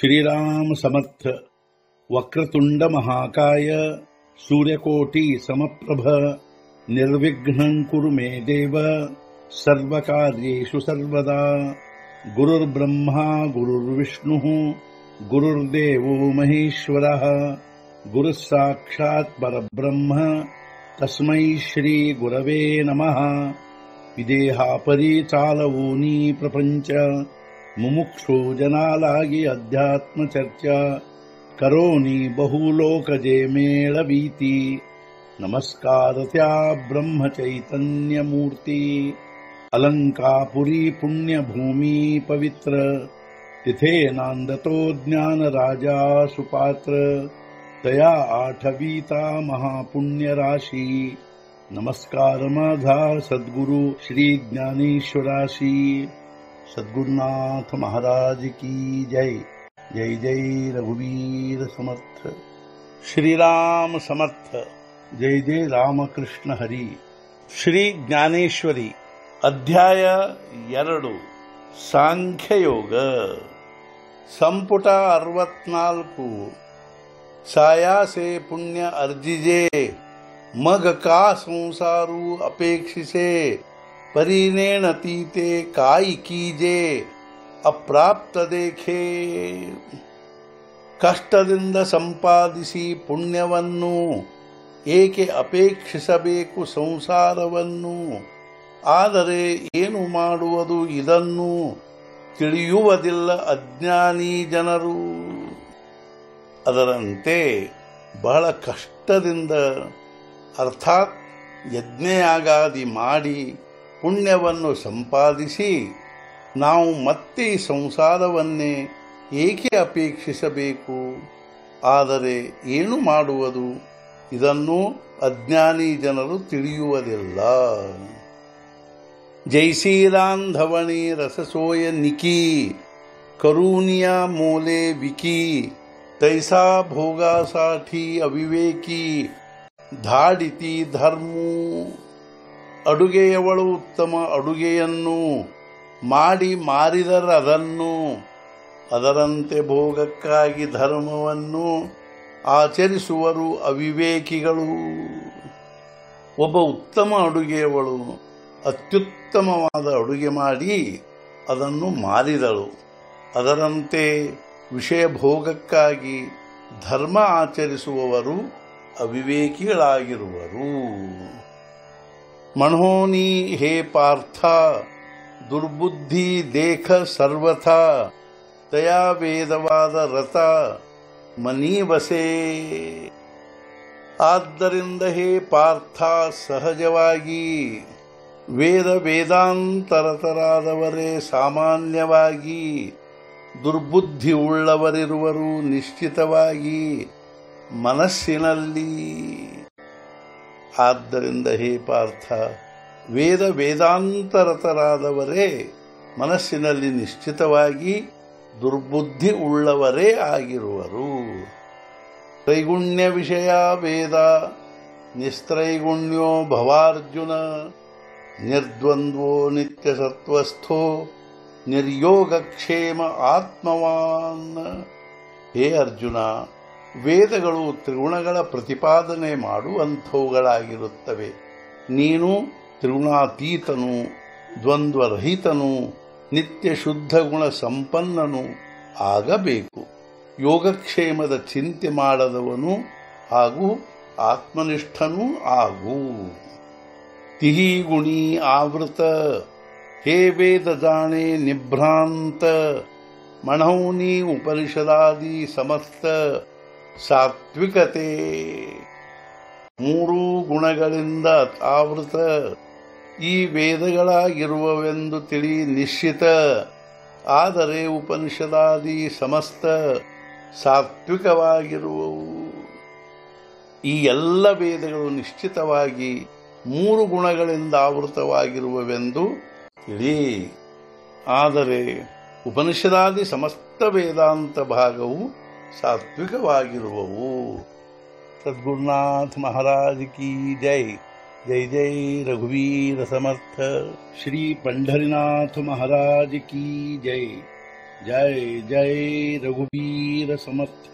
श्रीराम समर्थ। वक्रतुंड महाकाय सूर्यकोटि समप्रभ निर्विघ्नं कुरु मे देव सर्वकार्येषु सर्वदा। गुरुर्ब्रह्मा गुरुर्विष्णुः गुरुर्देवो महेश्वरः गुरुः साक्षात् परब्रह्म तस्मै श्री गुरवे नमः। विदेहापरि चालवूनी प्रपंच मुमुक्षु जनालागी अध्यात्म चर्चा करोनी बहुलोकजे मेळवीती। नमस्कार त्या ब्रह्म चैतन्य मूर्ती अलंकापुरी पुण्यभूमी पवित्र तिथे नांदतो ज्ञान राजा सुपात्र तया आठवीता महापुण्य राशी। नमस्कार माझा सद्गुरु श्री ज्ञानेश्वराशी। सद्गुरुनाथ महाराज की जय। जय जय रघुवीर समर्थ। श्रीराम समर्थ। जय जय रामकृष्ण हरी। श्री ज्ञानेश्वरी अध्याय 2 ಸಾಂಖ್ಯಯೋಗ ಸಂಪುಟ 64 ಸಾಯಾಸೆ ಪುಣ್ಯ ಅರ್ಜಿಜೆ ಮಗ ಕಾ ಸಂಸಾರು ಅಪೇಕ್ಷಿಸೆ ಪರಿನೇಣ ತೀತೆ ಕಾಯಿ ಕೀಜೆ ಅಪ್ರಾಪ್ತ ದೇಖೆ। ಕಷ್ಟದಿಂದ ಸಂಪಾದಿಸಿ ಪುಣ್ಯವನ್ನು ಏಕೆ ಅಪೇಕ್ಷಿಸಬೇಕು ಸಂಸಾರವನ್ನು? ಆದರೆ ಏನು ಮಾಡುವುದು ಇದನ್ನು ತಿಳಿಯುವುದಿಲ್ಲ ಅಜ್ಞಾನಿ ಜನರು। ಅದರಂತೆ ಬಹಳ ಕಷ್ಟದಿಂದ ಅರ್ಥಾತ್ ಯಜ್ಞಯಾಗಾದಿ ಮಾಡಿ ಪುಣ್ಯವನ್ನು ಸಂಪಾದಿಸಿ ನಾವು ಮತ್ತೆ ಈ ಸಂಸಾರವನ್ನೇ ಏಕೆ ಅಪೇಕ್ಷಿಸಬೇಕು? ಆದರೆ ಏನು ಮಾಡುವುದು ಇದನ್ನು ಅಜ್ಞಾನಿ ಜನರು ತಿಳಿಯುವುದಿಲ್ಲ। ಜೈಸಿ ರಾಂಧವಣಿ ರಸಸೋಯ ನಿಕಿ ಕರುಣಿಯಾ ಮೋಲೆ ವಿಕಿ ತೈಸಾ ಭೋಗಾಸಾಠಿ ಅವಿವೇಕಿ ಧಾಡಿತಿ ಧರ್ಮು। ಅಡುಗೆಯವಳು ಉತ್ತಮ ಅಡುಗೆಯನ್ನು ಮಾಡಿ ಮಾರಿದರದನ್ನು ಅದರಂತೆ ಭೋಗಕ್ಕಾಗಿ ಧರ್ಮವನ್ನು ಆಚರಿಸುವರು ಅವಿವೇಕಿಗಳು। ಒಬ್ಬ ಉತ್ತಮ ಅಡುಗೆಯವಳು ಅತ್ಯುತ್ತಮವಾದ ಅಡುಗೆ ಮಾಡಿ ಅದನ್ನು ಮಾರಿದಳು, ಅದರಂತೆ ವಿಷಯ ಭೋಗಕ್ಕಾಗಿ ಧರ್ಮ ಆಚರಿಸುವವರು ಅವಿವೇಕಿಗಳಾಗಿರುವರು। ಮನೋನಿ ಹೇ ಪಾರ್ಥ ದುರ್ಬುದ್ಧಿ ದೇಖ ಸರ್ವಥಾ ತಯಾ ವೇದವಾದ ರಥ ಮನೀವಸೆ। ಆದ್ದರಿಂದ ಹೇ ಪಾರ್ಥ ಸಹಜವಾಗಿ ವೇದಾಂತರತರಾದವರೇ ಸಾಮಾನ್ಯವಾಗಿ ದುರ್ಬುದ್ಧಿ ಉಳ್ಳವರಿರುವರು ನಿಶ್ಚಿತವಾಗಿ ಮನಸ್ಸಿನಲ್ಲಿ। ಆದ್ದರಿಂದ ಹೇ ಪಾರ್ಥ ವೇದಾಂತರತರಾದವರೇ ಮನಸ್ಸಿನಲ್ಲಿ ನಿಶ್ಚಿತವಾಗಿ ದುರ್ಬುದ್ಧಿ ಉಳ್ಳವರೇ ಆಗಿರುವರು। ತ್ರೈಗುಣ್ಯ ವಿಷಯ ವೇದ ನಿಸ್ತ್ರೈಗುಣ್ಯೋ ಭವಾರ್ಜುನ ನಿರ್ದ್ವಂದ್ವೋ ನಿತ್ಯ ಸತ್ವಸ್ಥೋ ನಿರ್ಯೋಗಕ್ಷೇಮ ಆತ್ಮವಾನ್। ಹೇ ಅರ್ಜುನ, ವೇದಗಳು ತ್ರಿಗುಣಗಳ ಪ್ರತಿಪಾದನೆ ಮಾಡುವಂಥವುಗಳಾಗಿರುತ್ತವೆ। ನೀನು ತ್ರಿಗುಣಾತೀತನು, ದ್ವಂದ್ವರಹಿತನು, ನಿತ್ಯ ಶುದ್ಧ ಗುಣ ಸಂಪನ್ನನು ಆಗಬೇಕು। ಯೋಗಕ್ಷೇಮದ ಚಿಂತೆ ಮಾಡದವನು ಹಾಗೂ ಆತ್ಮನಿಷ್ಠನೂ ಆಗು। ತಿಹಿ ಗುಣಿ ಆವೃತ ಹೇ ವೇದ ಜಾಣೆ ನಿಭ್ರಾಂತ ಮಣೌನಿ ಉಪನಿಷದಾದಿ ಸಮಸ್ತ ಸಾತ್ವಿಕತೆ। 3 ಗುಣಗಳಿಂದ ಆವೃತ ಈ ವೇದಗಳಾಗಿರುವವೆಂದು ತಿಳಿ ನಿಶ್ಚಿತ, ಆದರೆ ಉಪನಿಷದಾದಿ ಸಮಸ್ತ ಸಾತ್ವಿಕವಾಗಿರುವವು। ಈ ಎಲ್ಲ ವೇದಗಳು ನಿಶ್ಚಿತವಾಗಿ 3 ಗುಣಗಳಿಂದ ಆವೃತವಾಗಿರುವವೆಂದು ತಿಳಿ, ಆದರೆ ಉಪನಿಷದಾದಿ ಸಮಸ್ತ ವೇದಾಂತ ಭಾಗವು ಸಾತ್ವಿಕವಾಗಿರುವವು। सद्गुरुनाथ महाराज की जय। जय जय रघुवीर समर्थ। श्री पंढरीनाथ महाराज की जय। जय जय रघुवीर समर्थ।